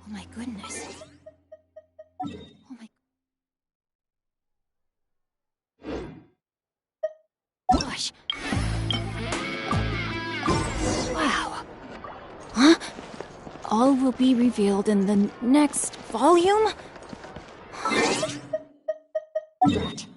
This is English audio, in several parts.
Oh my goodness. Oh my gosh. Wow. Huh? All will be revealed in the next volume? What?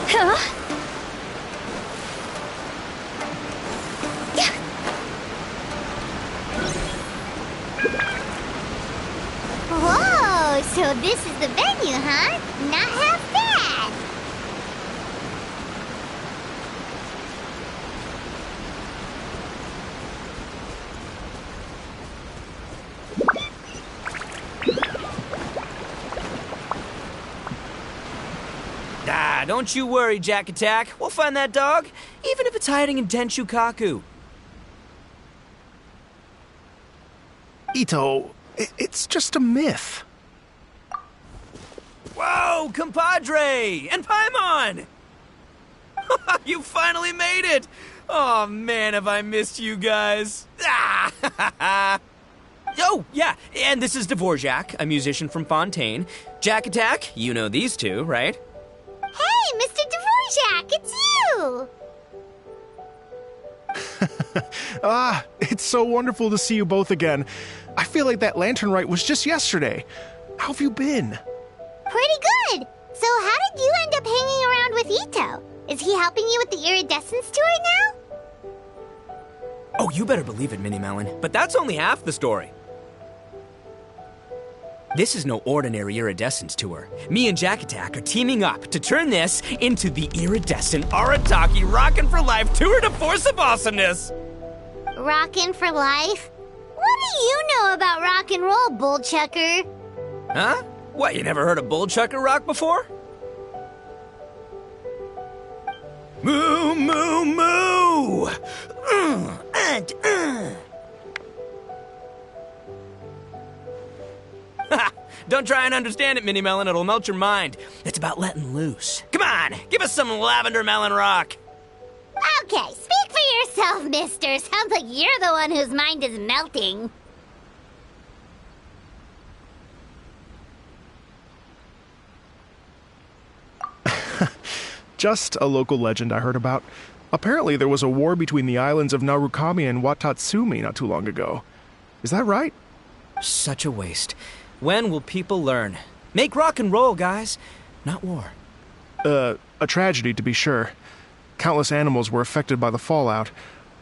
Huh? Whoa, so this is the venue, huh? Not half bad. Ah, don't you worry, Jack Attack. We'll find that dog, even if it's hiding in Denshukaku. Ito, it's just a myth. Whoa, compadre! And Paimon! You finally made it! Oh man, have I missed you guys. Ah! Oh, yeah, and this is Dvorak, a musician from Fontaine. Jack Attack, you know these two, right? Hey, Mr. Dvorak, it's you! It's so wonderful to see you both again. I feel like that lantern rite was just yesterday. How have you been? Pretty good. So how did you end up hanging around with Ito? Is he helping you with the iridescence tour now? Oh, you better believe it, Minnie Melon. But that's only half the story. This is no ordinary iridescence tour. Me and Jack Attack are teaming up to turn this into the iridescent Arataki Rockin' for Life Tour de Force of Awesomeness. Rockin' for life? What do you know about rock and roll, bullchucker? Huh? What, you never heard a bullchucker rock before? Moo, moo, moo! Don't try and understand it, Minnie Melon. It'll melt your mind. It's about letting loose. Come on, give us some lavender melon rock. Okay, speak for yourself, mister. Sounds like you're the one whose mind is melting. Just a local legend I heard about. Apparently there was a war between the islands of Narukami and Watatsumi not too long ago. Is that right? Such a waste. When will people learn? Make rock and roll, guys, not war. A tragedy to be sure. Countless animals were affected by the fallout.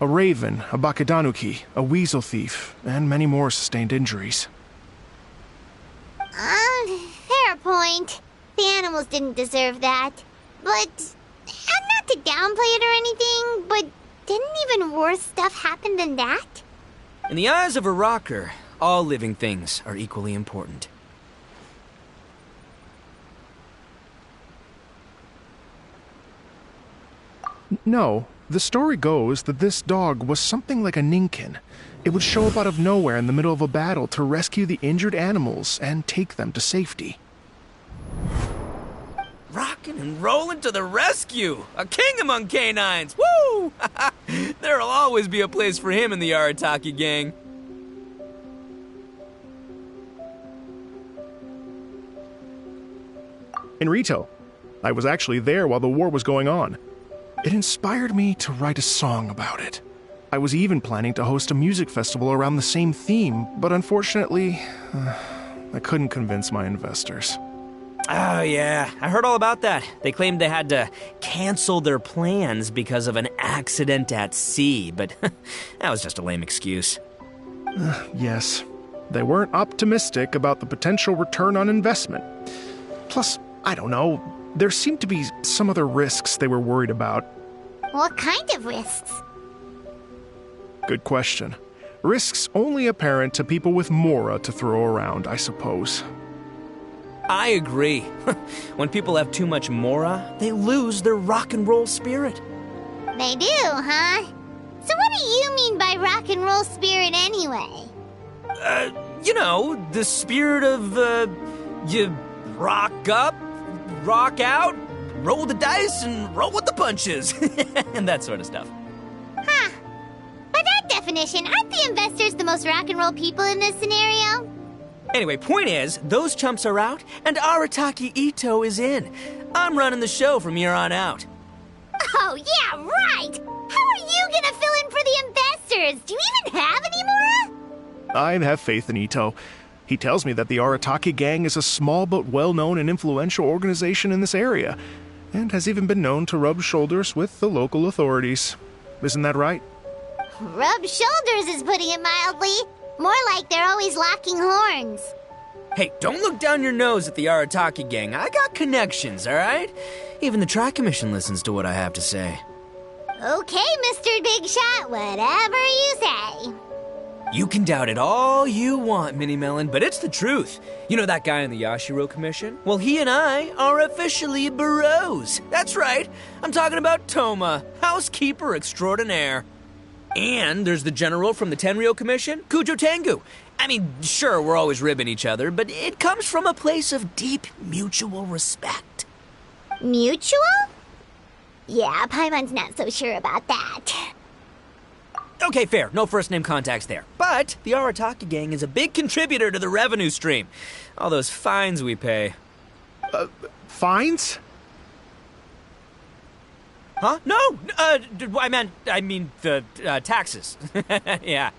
A raven, a bakedanuki, a weasel thief, and many more sustained injuries. Fair point. The animals didn't deserve that. But, not to downplay it or anything, but didn't even worse stuff happen than that? In the eyes of a rocker, all living things are equally important. No, the story goes that this dog was something like a ninkin. It would show up out of nowhere in the middle of a battle to rescue the injured animals and take them to safety. Rockin' and rollin' to the rescue! A king among canines! Woo! There'll always be a place for him in the Arataki gang. In Rito, I was actually there while the war was going on. It inspired me to write a song about it. I was even planning to host a music festival around the same theme, but unfortunately, I couldn't convince my investors. Oh, yeah. I heard all about that. They claimed they had to cancel their plans because of an accident at sea, but that was just a lame excuse. Yes. They weren't optimistic about the potential return on investment. Plus, I don't know, there seemed to be some other risks they were worried about. What kind of risks? Good question. Risks only apparent to people with Mora to throw around, I suppose. I agree. When people have too much Mora, they lose their rock and roll spirit. They do, huh? So what do you mean by rock and roll spirit anyway? You know, the spirit of, you rock up, rock out, roll the dice, and roll with the punches. And that sort of stuff. Huh. By that definition, aren't the investors the most rock and roll people in this scenario? Anyway, point is, those chumps are out, and Arataki Ito is in. I'm running the show from here on out. Oh, yeah, right! How are you gonna fill in for the investors? Do you even have any Mora? I have faith in Ito. He tells me that the Arataki gang is a small but well-known and influential organization in this area, and has even been known to rub shoulders with the local authorities. Isn't that right? Rub shoulders is putting it mildly. More like they're always locking horns. Hey, don't look down your nose at the Arataki gang. I got connections, all right? Even the Tri-Commission listens to what I have to say. Okay, Mr. Big Shot, whatever you say. You can doubt it all you want, Mini Melon, but it's the truth. You know that guy in the Yashiro Commission? Well, he and I are officially bros. That's right. I'm talking about Toma, housekeeper extraordinaire. And there's the general from the Tenryo Commission, Kujo Tengu. I mean, sure, we're always ribbing each other, but it comes from a place of deep mutual respect. Mutual? Yeah, Paimon's not so sure about that. Okay, fair. No first-name contacts there. But the Arataki gang is a big contributor to the revenue stream. All those fines we pay. Fines? Huh? No! I mean the taxes. Yeah.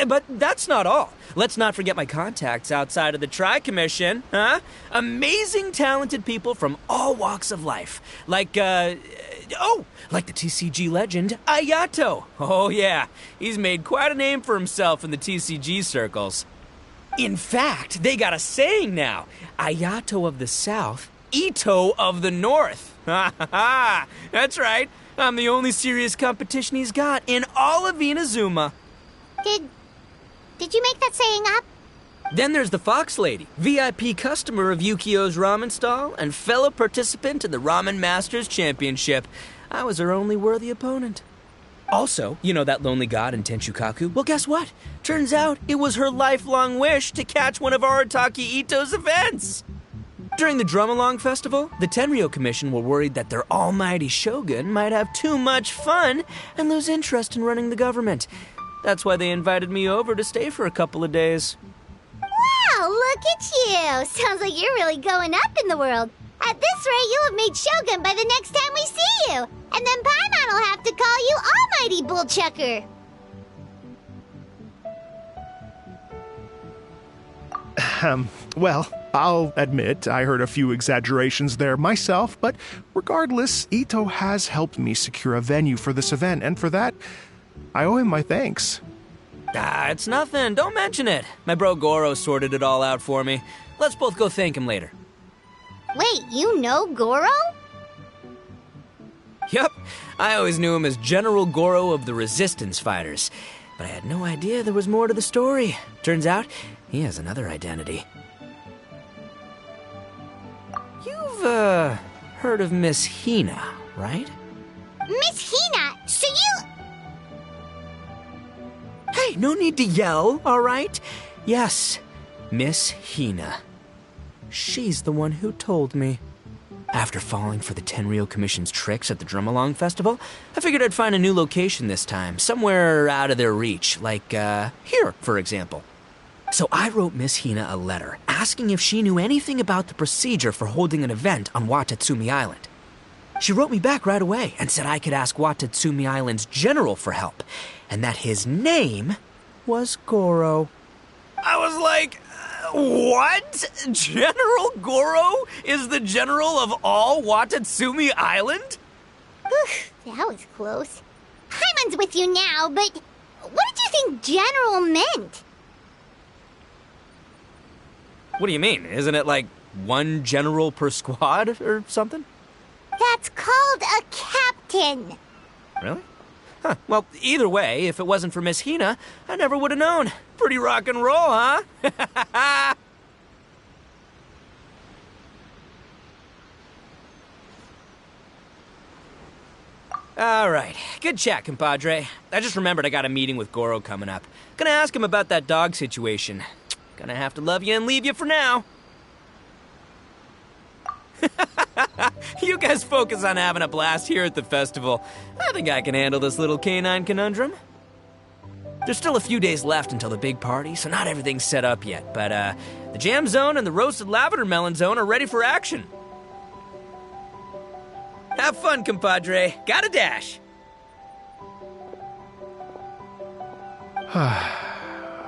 But that's not all. Let's not forget my contacts outside of the Tri-Commission, huh? Amazing, talented people from all walks of life. Like the TCG legend, Ayato. Oh, yeah. He's made quite a name for himself in the TCG circles. In fact, they got a saying now. Ayato of the South, Ito of the North. Ha ha ha! That's right. I'm the only serious competition he's got in all of Inazuma. Did you make that saying up? Then there's the Fox Lady, VIP customer of Yukio's ramen stall and fellow participant in the Ramen Masters Championship. I was her only worthy opponent. Also, you know that lonely god in Tenshukaku? Well, guess what? Turns out it was her lifelong wish to catch one of Arataki Ito's events. During the Drum-Along Festival, the Tenryo Commission were worried that their almighty shogun might have too much fun and lose interest in running the government. That's why they invited me over to stay for a couple of days. Wow, look at you! Sounds like you're really going up in the world. At this rate, you'll have made shogun by the next time we see you. And then Paimon will have to call you Almighty Bullchucker. Well, I'll admit I heard a few exaggerations there myself, but regardless, Ito has helped me secure a venue for this event, and for that, I owe him my thanks. It's nothing. Don't mention it. My bro Goro sorted it all out for me. Let's both go thank him later. Wait, you know Goro? Yup. I always knew him as General Goro of the Resistance Fighters. But I had no idea there was more to the story. Turns out, he has another identity. You've, heard of Miss Hina, right? Miss Hina, so you... Hey, no need to yell, all right? Yes, Miss Hina. She's the one who told me. After falling for the Tenryo Commission's tricks at the Drum-Along Festival, I figured I'd find a new location this time, somewhere out of their reach, like, here, for example. So I wrote Miss Hina a letter, asking if she knew anything about the procedure for holding an event on Watatsumi Island. She wrote me back right away and said I could ask Watatsumi Island's general for help, and that his name was Goro. I was like, What? General Goro is the general of all Watatsumi Island? Whew, that was close. Paimon's with you now, but what did you think general meant? What do you mean? Isn't it like one general per squad or something? That's called a captain. Really? Huh. Well, either way, if it wasn't for Miss Hina, I never would have known. Pretty rock and roll, huh? All right. Good chat, compadre. I just remembered I got a meeting with Goro coming up. Gonna ask him about that dog situation. Gonna have to love you and leave you for now. You guys focus on having a blast here at the festival. I think I can handle this little canine conundrum. There's still a few days left until the big party, so not everything's set up yet. But the jam zone and the roasted lavender melon zone are ready for action. Have fun, compadre. Gotta dash.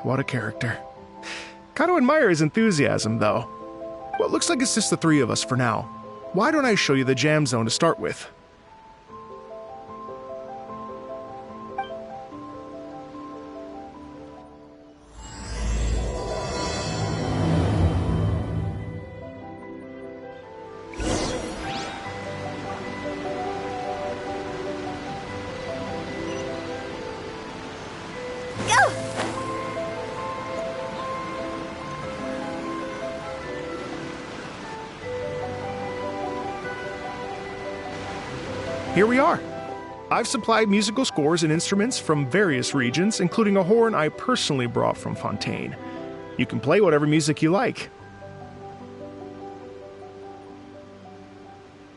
What a character. Gotta admire his enthusiasm, though. Well, it looks like it's just the three of us for now. Why don't I show you the jam zone to start with? Here we are. I've supplied musical scores and instruments from various regions, including a horn I personally brought from Fontaine. You can play whatever music you like.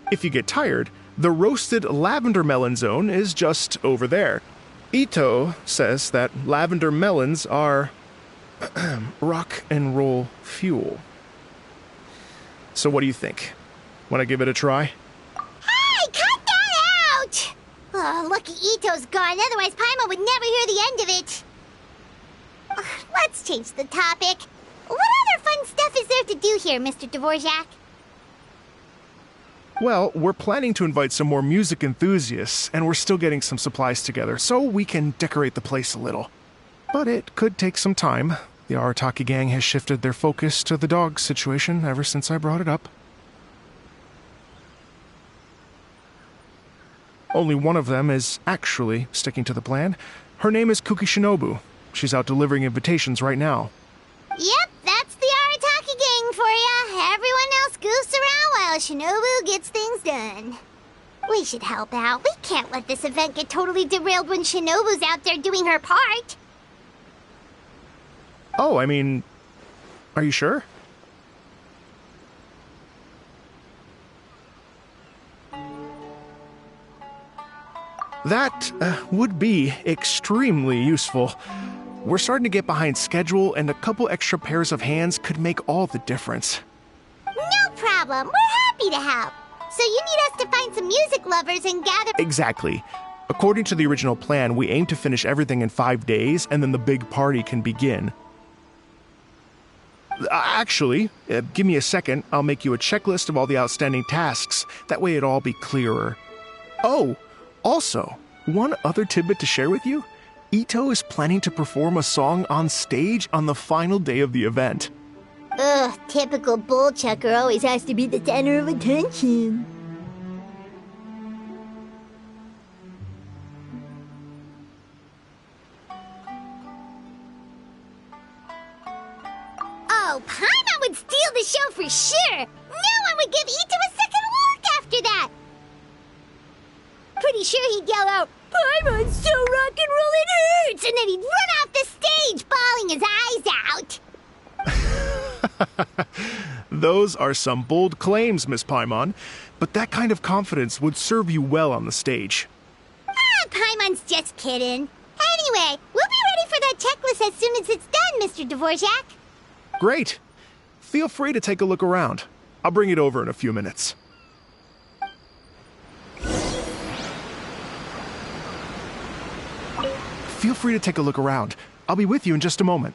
If you get tired, the roasted lavender melon zone is just over there. Ito says that lavender melons are rock and roll fuel. So what do you think? Want to give it a try? Oh, lucky Ito's gone, otherwise Paimon would never hear the end of it. Let's change the topic. What other fun stuff is there to do here, Mr. Dvorak? Well, we're planning to invite some more music enthusiasts, and we're still getting some supplies together, so we can decorate the place a little. But it could take some time. The Arataki gang has shifted their focus to the dog situation ever since I brought it up. Only one of them is actually sticking to the plan. Her name is Kuki Shinobu. She's out delivering invitations right now. Yep, that's the Arataki gang for ya. Everyone else goofs around while Shinobu gets things done. We should help out. We can't let this event get totally derailed when Shinobu's out there doing her part. Oh, I mean, are you sure? That would be extremely useful. We're starting to get behind schedule, and a couple extra pairs of hands could make all the difference. No problem. We're happy to help. So you need us to find some music lovers and gather... Exactly. According to the original plan, we aim to finish everything in 5 days, and then the big party can begin. Actually, give me a second. I'll make you a checklist of all the outstanding tasks. That way it'll all be clearer. Oh! Also, one other tidbit to share with you. Ito is planning to perform a song on stage on the final day of the event. Ugh, typical bullchucker always has to be the center of attention. Oh, Paimon would steal the show for sure! No one would give Ito a second look after that! Pretty sure he'd yell out, "Paimon's so rock and roll it hurts!" And then he'd run off the stage, bawling his eyes out. Those are some bold claims, Miss Paimon, but that kind of confidence would serve you well on the stage. Paimon's just kidding. Anyway, we'll be ready for that checklist as soon as it's done, Mr. Dvorak. Great. Feel free to take a look around. I'll bring it over in a few minutes. Feel free to take a look around. I'll be with you in just a moment.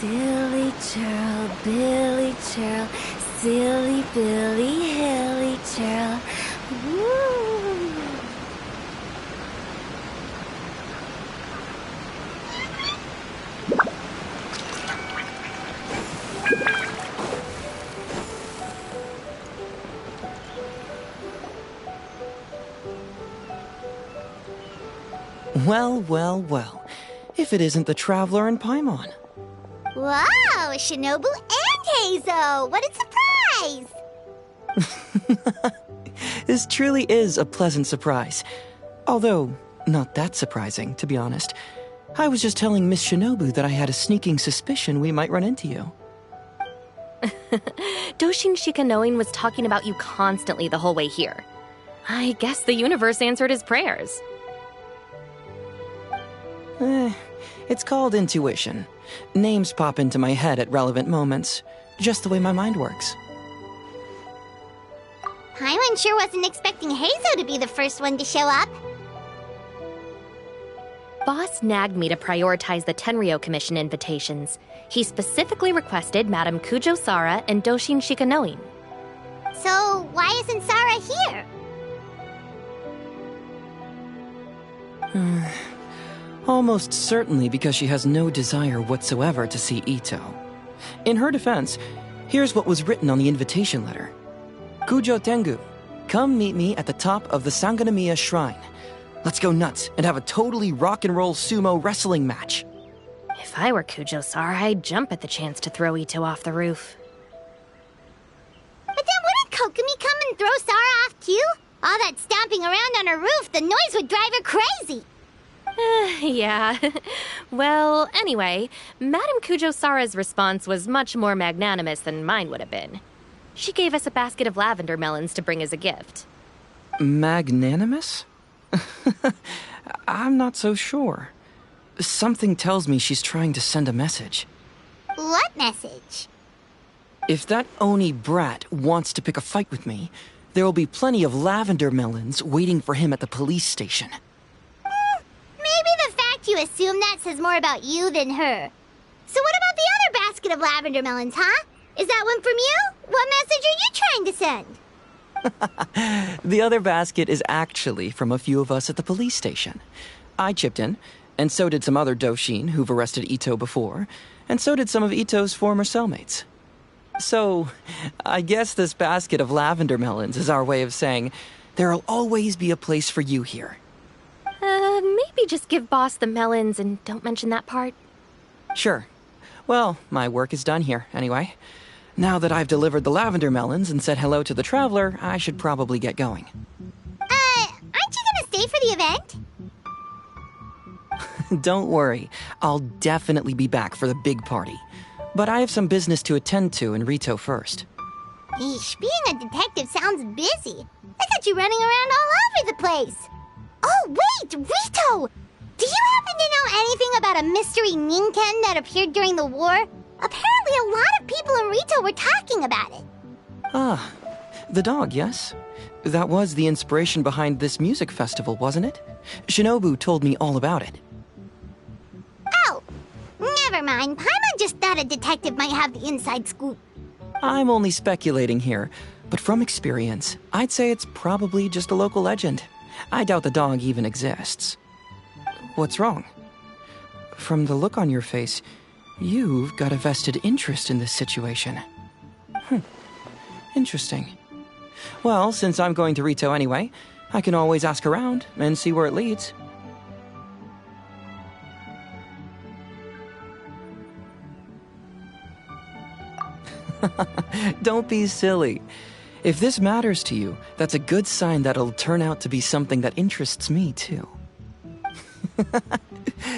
Silly churl, Billy churl, silly Billy, hilly churl. Woo! Well, well, well. If it isn't the Traveler and Paimon. Wow, Shinobu and Heizo! What a surprise! This truly is a pleasant surprise. Although, not that surprising, to be honest. I was just telling Miss Shinobu that I had a sneaking suspicion we might run into you. Doshin Shikanoin was talking about you constantly the whole way here. I guess the universe answered his prayers. It's called intuition. Names pop into my head at relevant moments, just the way my mind works. Paimon sure wasn't expecting Heizo to be the first one to show up. Boss nagged me to prioritize the Tenryo Commission invitations. He specifically requested Madame Kujo Sara and Doshin Shikanoin. So, why isn't Sara here? Almost certainly because she has no desire whatsoever to see Ito. In her defense, here's what was written on the invitation letter. Kujo Tengu, come meet me at the top of the Sanganamiya Shrine. Let's go nuts and have a totally rock and roll sumo wrestling match. If I were Kujo Sara, I'd jump at the chance to throw Ito off the roof. But then wouldn't Kokumi come and throw Sara off too? All that stomping around on her roof, the noise would drive her crazy. Yeah. Well, anyway, Madame Kujo Sara's response was much more magnanimous than mine would have been. She gave us a basket of lavender melons to bring as a gift. Magnanimous? I'm not so sure. Something tells me she's trying to send a message. What message? If that Oni brat wants to pick a fight with me, there will be plenty of lavender melons waiting for him at the police station. Maybe the fact you assume that says more about you than her. So what about the other basket of lavender melons, huh? Is that one from you? What message are you trying to send? The other basket is actually from a few of us at the police station. I chipped in, and so did some other Doshin who've arrested Ito before, and so did some of Ito's former cellmates. So, I guess this basket of lavender melons is our way of saying, there'll always be a place for you here. Maybe just give Boss the melons and don't mention that part. Sure. Well, my work is done here, anyway. Now that I've delivered the lavender melons and said hello to the Traveler, I should probably get going. Aren't you gonna stay for the event? Don't worry, I'll definitely be back for the big party. But I have some business to attend to in Rito first. Eesh, being a detective sounds busy. I got you running around all over the place. Oh, wait, Rito! Do you happen to know anything about a mystery Ninken that appeared during the war? Apparently a lot of people in Rito were talking about it. Ah, the dog, yes? That was the inspiration behind this music festival, wasn't it? Shinobu told me all about it. Oh, never mind. Paimon just thought a detective might have the inside scoop. I'm only speculating here, but from experience, I'd say it's probably just a local legend. I doubt the dog even exists. What's wrong? From the look on your face, you've got a vested interest in this situation. Interesting. Well, since I'm going to Rito anyway, I can always ask around and see where it leads. Don't be silly. If this matters to you, that's a good sign that it'll turn out to be something that interests me, too.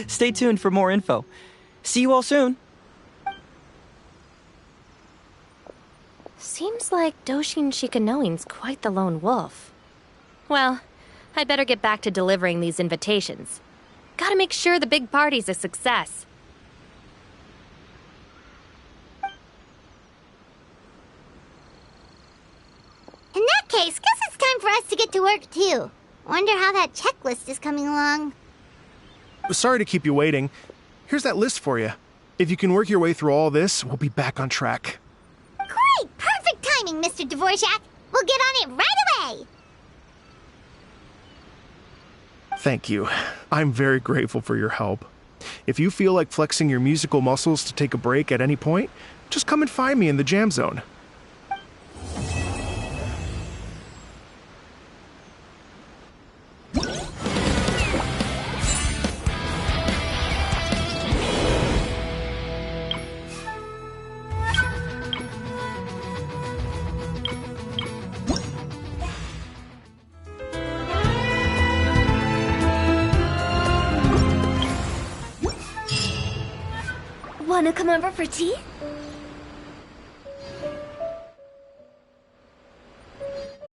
Stay tuned for more info. See you all soon. Seems like Doshin Shikanoin's quite the lone wolf. Well, I'd better get back to delivering these invitations. Gotta make sure the big party's a success. In that case, guess it's time for us to get to work, too. Wonder how that checklist is coming along. Sorry to keep you waiting. Here's that list for you. If you can work your way through all this, we'll be back on track. Great! Perfect timing, Mr. Dvorak. We'll get on it right away. Thank you. I'm very grateful for your help. If you feel like flexing your musical muscles to take a break at any point, just come and find me in the jam zone. Wanna come over for tea?